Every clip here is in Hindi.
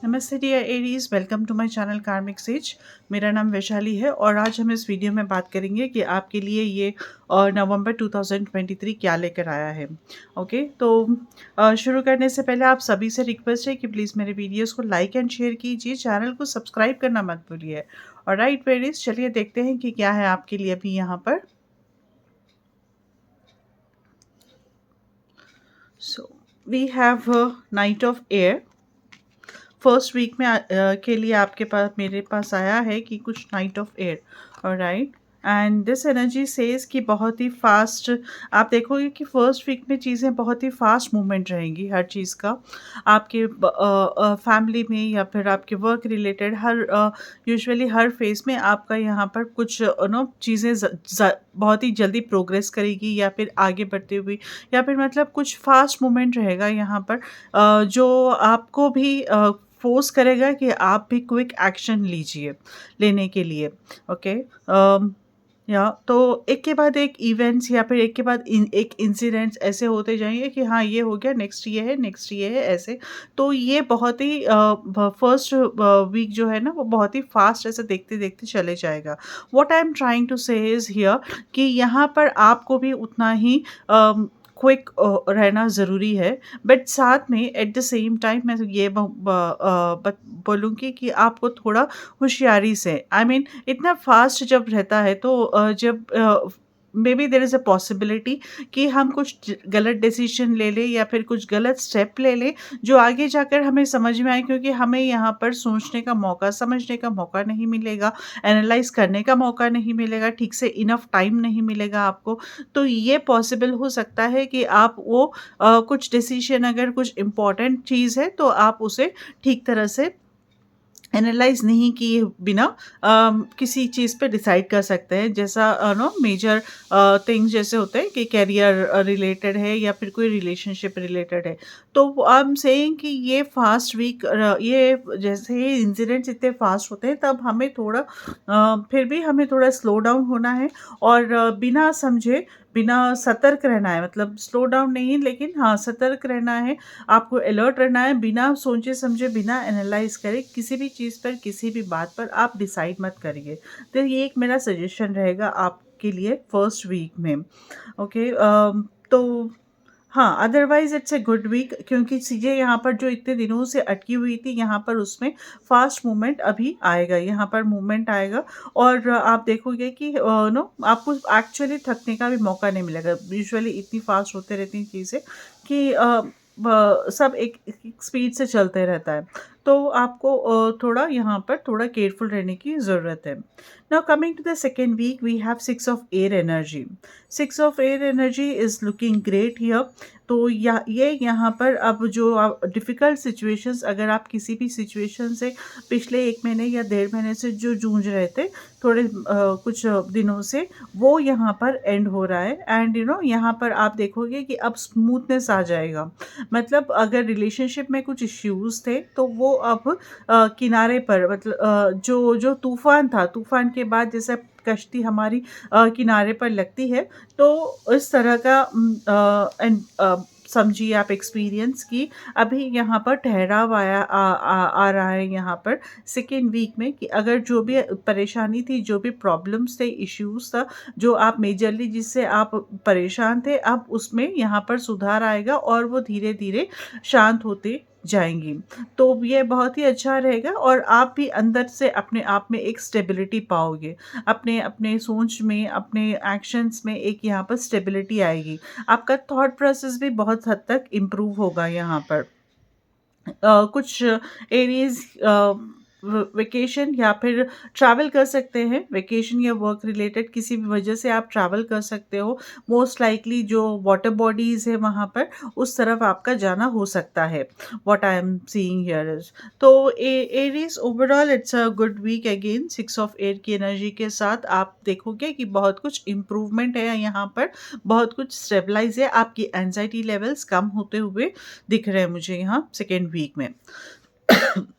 नमस्ते dear Aries, welcome to my channel Karmic Sage. मेरा नाम वैशाली है और आज हम इस वीडियो में बात करेंगे कि आपके लिए ये नवंबर 2023 क्या लेकर आया है। ओके, तो शुरू करने से पहले आप सभी से रिक्वेस्ट है कि प्लीज़ मेरे वीडियोस को लाइक एंड शेयर कीजिए, चैनल को सब्सक्राइब करना मत भूलिए। और राइट एरीज, चलिए देखते हैं कि क्या है आपके लिए अभी यहाँ पर। So we have knight of air. First week में के लिए आपके पास मेरे पास आया है कि कुछ night of air. Alright, and this energy says कि बहुत ही फास्ट आप देखोगे कि फर्स्ट वीक में चीज़ें बहुत ही फास्ट मूवमेंट रहेंगी हर चीज़ का, आपके फैमिली में या फिर आपके वर्क रिलेटेड हर यूजुअली हर फेज में आपका यहाँ पर कुछ चीज़ें बहुत ही जल्दी प्रोग्रेस करेगी या फिर आगे बढ़ती हुई या फिर मतलब कुछ फास्ट मूवमेंट रहेगा यहाँ पर, जो आपको भी फोर्स करेगा कि आप भी क्विक एक्शन लीजिए लेने के लिए। ओके, या तो एक के बाद एक इवेंट्स या फिर एक के बाद एक इंसिडेंट्स ऐसे होते जाएंगे कि हाँ ये हो गया, नेक्स्ट ये है, नेक्स्ट ये है, ऐसे। तो ये बहुत ही फर्स्ट वीक जो है ना वो बहुत ही फास्ट ऐसे देखते देखते चले जाएगा। What I am trying to say is here कि यहाँ पर आपको भी उतना ही क्विक रहना ज़रूरी है, बट साथ में एट द सेम टाइम मैं ये बोलूँगी कि आपको थोड़ा होशियारी से, आई मीन इतना फास्ट जब रहता है तो जब may be there is a possibility कि हम कुछ गलत डिसीजन ले लें या फिर कुछ गलत स्टेप ले लें जो आगे जाकर हमें समझ में आए, क्योंकि हमें यहाँ पर सोचने का मौका, समझने का मौका नहीं मिलेगा, एनालाइज करने का मौका नहीं मिलेगा, ठीक से इनफ टाइम नहीं मिलेगा आपको। तो ये पॉसिबल हो सकता है कि आप वो कुछ डिसीजन, अगर कुछ इम्पॉर्टेंट चीज़ है तो आप उसे ठीक तरह से एनालाइज नहीं किए बिना किसी चीज़ पे डिसाइड कर सकते हैं। जैसा नो मेजर थिंग्स जैसे होते हैं कि करियर रिलेटेड है या फिर कोई रिलेशनशिप रिलेटेड है। तो आई एम सेइंग कि ये फास्ट वीक, ये जैसे ही इंसिडेंट्स इतने फास्ट होते हैं तब हमें थोड़ा फिर भी हमें थोड़ा स्लो डाउन होना है और बिना समझे, बिना सतर्क रहना है। मतलब स्लो डाउन नहीं लेकिन हाँ सतर्क रहना है, आपको अलर्ट रहना है। बिना सोचे समझे, बिना एनालाइज करे किसी भी चीज़ पर, किसी भी बात पर आप डिसाइड मत करिए। तो ये एक मेरा सजेशन रहेगा आपके लिए फर्स्ट वीक में। ओके, तो हाँ, otherwise it's a good week, क्योंकि चीज़ें यहाँ पर जो इतने दिनों से अटकी हुई थी यहाँ पर उसमें फास्ट मूवमेंट अभी आएगा, यहाँ पर मूवमेंट आएगा। और आप देखोगे कि नो आपको एक्चुअली थकने का भी मौका नहीं मिलेगा। यूजुअली इतनी फास्ट होते रहती हैं चीज़ें कि सब एक स्पीड से चलते रहता है। तो आपको थोड़ा यहाँ पर थोड़ा केयरफुल रहने की ज़रूरत है। Now coming to the second week, we have 6 of air energy. 6 of air energy is looking great here. तो ये यहाँ पर अब जो डिफ़िकल्ट सिचुएशंस, अगर आप किसी भी सिचुएशन से पिछले 1 महीने या 1.5 महीने से जो जूझ रहे थे थोड़े कुछ दिनों से, वो यहाँ पर एंड हो रहा है। एंड यहाँ पर आप देखोगे कि अब स्मूथनेस आ जाएगा। मतलब अगर रिलेशनशिप में कुछ इश्यूज़ थे तो वो अब किनारे पर, मतलब जो जो तूफ़ान था, तूफ़ान के बाद जैसे कश्ती हमारी किनारे पर लगती है, तो इस तरह का समझिए आप एक्सपीरियंस की अभी यहाँ पर ठहराव आ रहा है यहाँ पर सेकेंड वीक में, कि अगर जो भी परेशानी थी, जो भी प्रॉब्लम्स थे, इश्यूज़ था, जो आप मेजरली जिससे आप परेशान थे, अब उसमें यहाँ पर सुधार आएगा और वो धीरे धीरे शांत होते जाएंगी। तो ये बहुत ही अच्छा रहेगा और आप भी अंदर से अपने आप में एक स्टेबिलिटी पाओगे, अपने अपने सोच में, अपने एक्शंस में एक यहाँ पर स्टेबिलिटी आएगी। आपका थॉट प्रोसेस भी बहुत हद तक इम्प्रूव होगा यहाँ पर। कुछ एरियाज़ वेकेशन या फिर ट्रैवल कर सकते हैं। वेकेशन या वर्क रिलेटेड किसी भी वजह से आप ट्रैवल कर सकते हो। मोस्ट लाइकली जो वाटर बॉडीज़ है वहाँ पर, उस तरफ आपका जाना हो सकता है। What I am seeing here is, तो Aries overall it's a good week. Again 6 of air की एनर्जी के साथ आप देखोगे कि बहुत कुछ इम्प्रूवमेंट है यहाँ पर, बहुत कुछ स्टेबलाइज है। आपकी एंजाइटी लेवल्स कम होते हुए दिख रहे हैं मुझे यहाँ सेकेंड वीक में।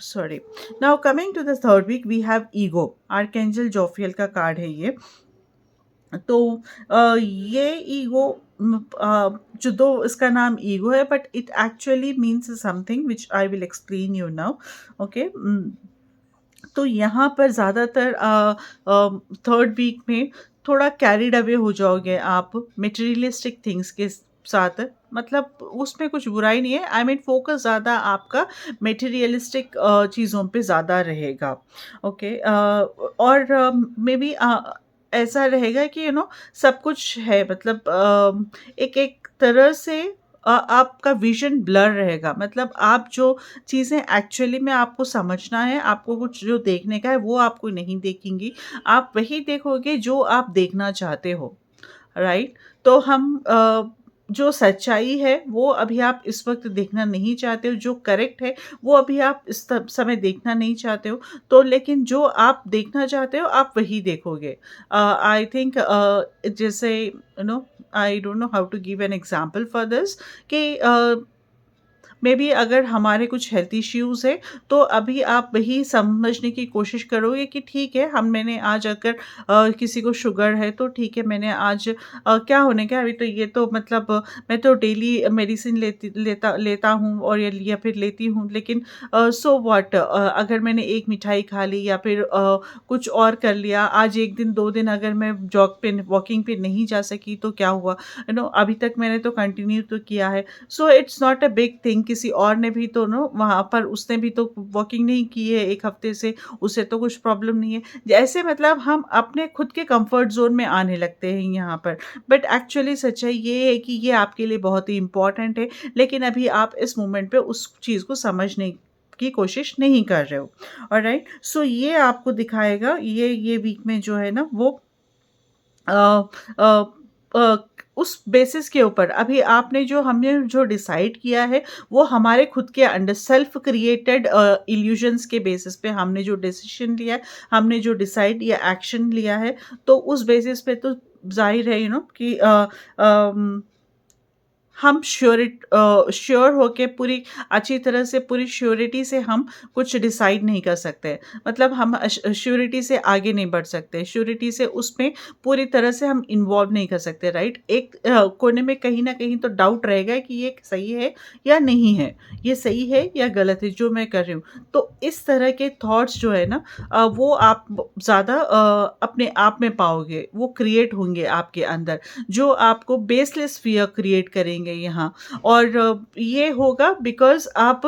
Sorry. Now coming to the third week, we have ego. Archangel Jophiel का कार्ड है ये। तो ये ईगो जो दो इसका नाम ईगो है, but it actually means something which I will explain you now. Okay, तो यहाँ पर ज़्यादातर थर्ड वीक में थोड़ा कैरिड अवे हो जाओगे आप मटेरियलिस्टिक थिंग्स के साथ। मतलब उसमें कुछ बुराई नहीं है, आई मीन फोकस ज़्यादा आपका मटेरियलिस्टिक चीज़ों पे ज़्यादा रहेगा। ओके, और मे बी ऐसा रहेगा कि सब कुछ है, मतलब एक एक तरह से आपका विजन ब्लर रहेगा। मतलब आप जो चीज़ें एक्चुअली में आपको समझना है, आपको कुछ जो देखने का है, वो आपको नहीं देखेंगी। आप वही देखोगे जो आप देखना चाहते हो, राइट? तो हम जो सच्चाई है, वो अभी आप इस वक़्त देखना नहीं चाहते हो, जो करेक्ट है, वो अभी आप इस समय देखना नहीं चाहते हो। तो लेकिन जो आप देखना चाहते हो, आप वही देखोगे। आई थिंक जैसे I don't know how to give an example for this कि मे बी अगर हमारे कुछ हेल्थ इश्यूज़ है, तो अभी आप वही समझने की कोशिश करोगे कि ठीक है, हम मैंने आज अगर किसी को शुगर है तो ठीक है, मैंने आज क्या होने का है, अभी तो ये तो मतलब मैं तो डेली मेडिसिन लेता हूँ और या फिर लेती हूँ, लेकिन सो व्हाट, अगर मैंने एक मिठाई खा ली या फिर कुछ और कर लिया, आज 1 दिन 2 दिन अगर मैं वॉकिंग पे नहीं जा सकी तो क्या हुआ? अभी तक मैंने तो कंटिन्यू तो किया है। So it's not a big thing, किसी और ने भी तो वहाँ पर उसने भी तो वॉकिंग नहीं की है 1 हफ्ते से, उसे तो कुछ प्रॉब्लम नहीं है। जैसे मतलब हम अपने खुद के कंफर्ट ज़ोन में आने लगते हैं यहाँ पर। बट एक्चुअली सच्चाई ये है कि ये आपके लिए बहुत ही इम्पोर्टेंट है, लेकिन अभी आप इस मोमेंट पे उस चीज़ को समझने की कोशिश नहीं कर रहे हो। ऑलराइट? सो ये आपको दिखाएगा, ये वीक में जो है ना वो अ अ अ, उस बेसिस के ऊपर अभी आपने जो हमने जो डिसाइड किया है, वो हमारे खुद के अंडर सेल्फ क्रिएटेड इल्यूजन्स के बेसिस पे हमने जो डिसीजन लिया है, हमने जो डिसाइड या एक्शन लिया है, तो उस बेसिस पे तो ज़ाहिर है कि अम हम श्योर होके पूरी अच्छी तरह से पूरी श्योरिटी से हम कुछ डिसाइड नहीं कर सकते। मतलब हम श्योरिटी से आगे नहीं बढ़ सकते, श्योरिटी से उसमें पूरी तरह से हम इन्वॉल्व नहीं कर सकते, राइट? एक कोने में कहीं न कहीं तो डाउट रहेगा कि ये सही है या नहीं है, ये सही है या गलत है जो मैं कर रही हूँ। तो इस तरह के थॉट्स जो है ना वो आप ज़्यादा अपने आप में पाओगे, वो क्रिएट होंगे आपके अंदर। जो आपको बेसलेस फ़ियर क्रिएट करेंगे यहाँ, और ये होगा बिकॉज़ आप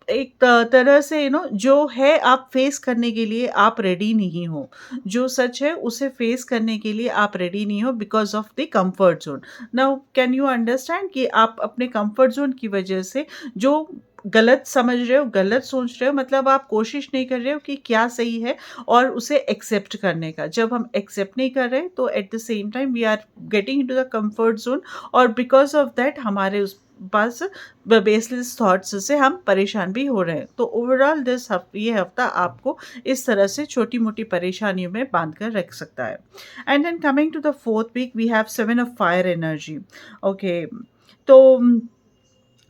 एक तरह से जो है आप फ़ेस करने के लिए आप रेडी नहीं हो। जो सच है उसे फ़ेस करने के लिए आप रेडी नहीं हो because of the comfort zone. Now can you understand कि आप अपने कम्फ़र्ट ज़ोन की वज़ह से जो गलत समझ रहे हो, गलत सोच रहे हो, मतलब आप कोशिश नहीं कर रहे हो कि क्या सही है और उसे एक्सेप्ट करने का। जब हम एक्सेप्ट नहीं कर रहे तो at the same time we are getting into the comfort zone, और बिकॉज़ ऑफ दैट हमारे उस पास बेसलेस थॉट्स से हम परेशान भी हो रहे हैं। तो ओवरऑल ये हफ्ता आपको इस तरह से छोटी-मोटी परेशानियों में बाँध कर रख सकता है। And then coming to the fourth week we have 7 of fire energy. Okay, तो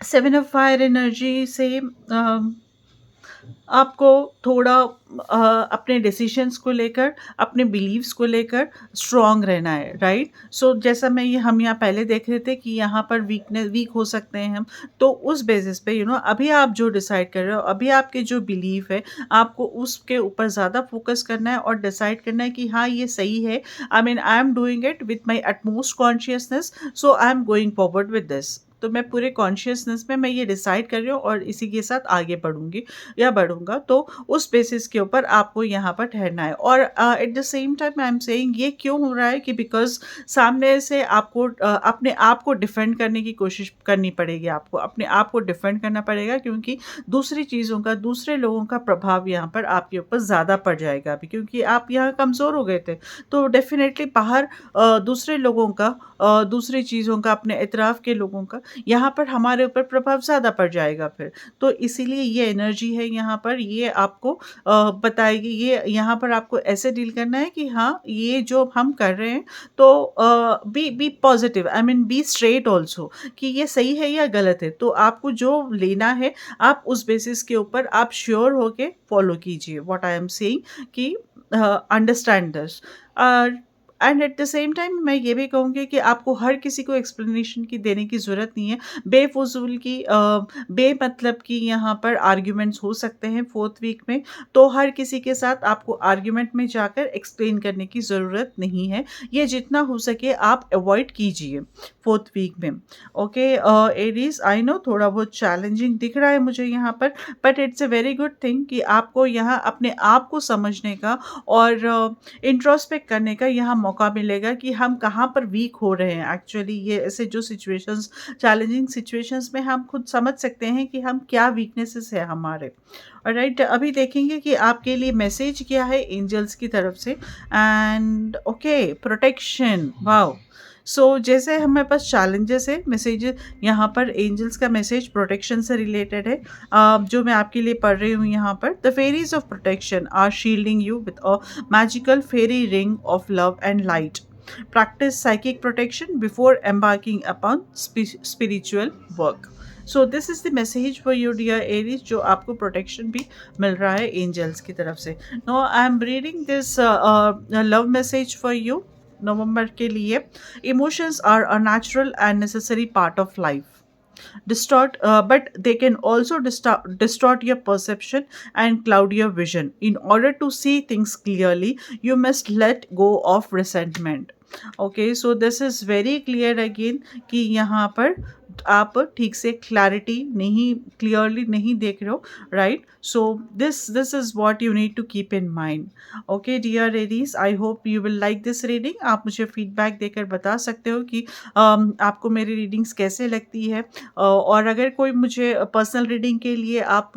7 ऑफ फायर एनर्जी से आपको थोड़ा अपने डिसीजंस को लेकर, अपने बिलीव्स को लेकर स्ट्रॉन्ग रहना है, राइट? सो जैसा हम यहाँ पहले देख रहे थे कि यहाँ पर वीक हो सकते हैं हम, तो उस बेसिस पे अभी आप जो डिसाइड कर रहे हो, अभी आपके जो बिलीव है, आपको उसके ऊपर ज़्यादा फोकस करना है और डिसाइड करना है कि हाँ, ये सही है। I mean I am doing it with my utmost consciousness, so I am going forward with this. तो मैं पूरे कॉन्शियसनेस में मैं ये डिसाइड कर रही हूँ और इसी के साथ आगे बढ़ूँगी या बढ़ूँगा। तो उस बेसिस के ऊपर आपको यहाँ पर ठहरना है, और eight the same time I am saying ये क्यों हो रहा है कि बिकॉज़ सामने से आपको अपने आप को डिफेंड करने की कोशिश करनी पड़ेगी, आपको अपने आप को डिफेंड करना पड़ेगा, क्योंकि दूसरी चीज़ों का, दूसरे लोगों का प्रभाव यहाँ पर आपके ऊपर ज़्यादा पड़ जाएगा अभी, क्योंकि आप यहाँ कमज़ोर हो गए थे। तो डेफ़िनेटली बाहर दूसरे लोगों का, दूसरी चीज़ों का, अपने इतराफ़ के लोगों का यहाँ पर हमारे ऊपर प्रभाव ज़्यादा पड़ जाएगा फिर। तो इसीलिए ये एनर्जी है यहाँ पर, ये आपको बताएगी, ये यहाँ पर आपको ऐसे डील करना है कि हाँ, ये जो हम कर रहे हैं तो be positive, I mean be straight also, कि ये सही है या गलत है। तो आपको जो लेना है, आप उस बेसिस के ऊपर आप श्योर होके फॉलो कीजिए व्हाट आई एम सेइंग, कि understand this. And eight the same time मैं ये भी कहूँगी कि आपको हर किसी को एक्सप्लेनेशन की देने की ज़रूरत नहीं है। बेफुज़ूल की बेमतलब की यहाँ पर आर्ग्यूमेंट्स हो सकते हैं 4th वीक में, तो हर किसी के साथ आपको आर्ग्यूमेंट में जाकर एक्सप्लेन करने की ज़रूरत नहीं है। ये जितना हो सके आप अवॉइड कीजिए 4th वीक में। ओके एरीज़, आई नो थोड़ा बहुत चैलेंजिंग दिख रहा है मुझे यहाँ पर, but it's a very good thing कि आपको यहाँ अपने आप को समझने का और इंट्रोस्पेक्ट करने का यहाँ मौका मिलेगा कि हम कहाँ पर वीक हो रहे हैं। एक्चुअली ये ऐसे जो सिचुएशंस, चैलेंजिंग सिचुएशंस में हम खुद समझ सकते हैं कि हम क्या वीकनेसेस है हमारे। ऑलराइट, अभी देखेंगे कि आपके लिए मैसेज क्या है एंजल्स की तरफ से। And okay, protection, wow. So जैसे हमारे पास चैलेंजेस है, मैसेज यहाँ पर एंजल्स का मैसेज प्रोटेक्शन से रिलेटेड है, जो मैं आपके लिए पढ़ रही हूँ यहाँ पर। The fairies of protection are shielding you with a magical fairy ring of love and light. Practise psychic protection before embarking upon spiritual work. So this is the message for you dear Aries, जो आपको प्रोटेक्शन भी मिल रहा है एंजल्स की तरफ से। No, I am reading this love message for you November के लिए। Emotions are a natural and necessary part of life, but they can also distort your perception and cloud your vision. In order to see things clearly, you must let go of resentment. Okay, so this is very clear again कि यहाँ पर आप ठीक से क्लियरली नहीं देख रहे हो, right? So this is what you need to keep in mind. Okay dear Aries, I hope you will like this reading. आप मुझे फीडबैक देकर बता सकते हो कि आपको मेरी रीडिंग्स कैसे लगती है, और अगर कोई मुझे पर्सनल रीडिंग के लिए आप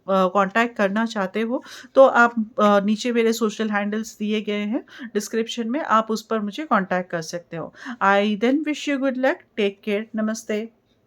कांटेक्ट करना चाहते हो तो आप नीचे मेरे सोशल हैंडल्स दिए गए हैं डिस्क्रिप्शन में, आप उस पर मुझे कांटेक्ट कर सकते हो। I then wish you good luck, take care, नमस्ते।